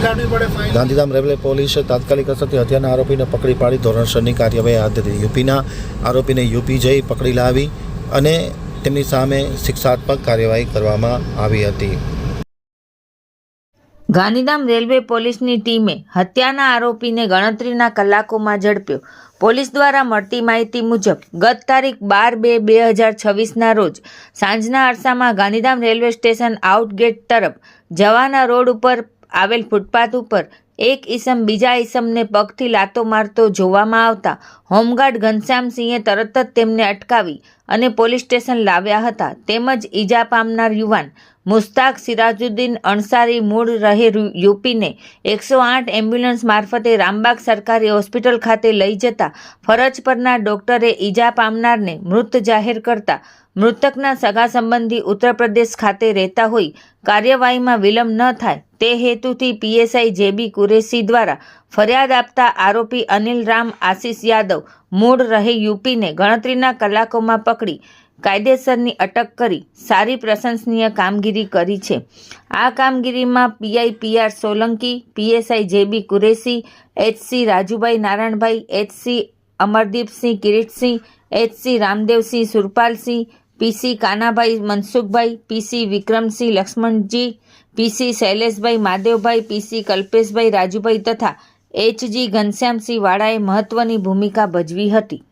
Gandhidham railway પોલીસે તાત્કાલિક અસરથી હત્યાના આરોપીને પકડી પાડી ધોરણસરની કાર્યવાહી હાથ ધરી। યુપીના આરોપીને યુપી જઈ પકડી લાવી અને તેમની સામે શિક્ષાત્મક કાર્યવાહી કરવામાં આવી હતી। ગાંધીધામ રેલવે પોલીસની ટીમે હત્યાના આરોપીને ગણતરીના કલાકોમાં ઝડપ્યો। પોલીસ દ્વારા મળતી માહિતી મુજબ ગત તારીખ 12/2/2026ના રોજ સાંજના અરસામાં ગાંધીધામ રેલવે સ્ટેશન આઉટગેટ તરફ જવાના રોડ ઉપર આવેલ ફૂટપાથ ઉપર એક ઈસમ બીજા ઈસમને પગથી લાતો મારતો જોવામાં આવતા હોમગાર્ડ ઘનશ્યામસિંહે તરત જ તેમને અટકાવી અને પોલીસ સ્ટેશન લાવ્યા હતા। તેમજ ઈજા પામનાર યુવાન મુસ્તાક સિરાજુદ્દીન અણસારી મૂળ રહે યુપીને 108 એમ્બ્યુલન્સ મારફતે રામબાગ સરકારી હોસ્પિટલ ખાતે લઈ જતા ફરજ પરના ડોક્ટરે ઈજા પામનારને મૃત જાહેર કરતા મૃતકના સગા સંબંધી ઉત્તર પ્રદેશ ખાતે રહેતા હોય કાર્યવાહીમાં વિલંબ ન થાય તે હેતુથી પીએસઆઈ જેબી કુરેશી દ્વારા ફરિયાદ આપતા આરોપી અનિલ રામ આશિષ યાદવ મૂળ રહે યુપીને ગણતરીના કલાકોમાં પકડી કાયદેસરની અટક કરી સારી પ્રશંસનીય કામગીરી કરી છે। આ કામગીરીમાં PI P R Solanki, PSI J B Kureshi, HC Rajubhai Narayanbhai, HC Amardeepsinh Kiritsinh, HC Ramdevsinh Surpalsinh, PC Kanabhai Mansukhbhai, PC Vikramsinh Laxmanji, PC Shaileshbhai Madevbhai, PC Kalpeshbhai Rajubhai તથા એચજી ઘનશ્યામસિંહ વાળાએ મહત્વની ભૂમિકા ભજવી હતી।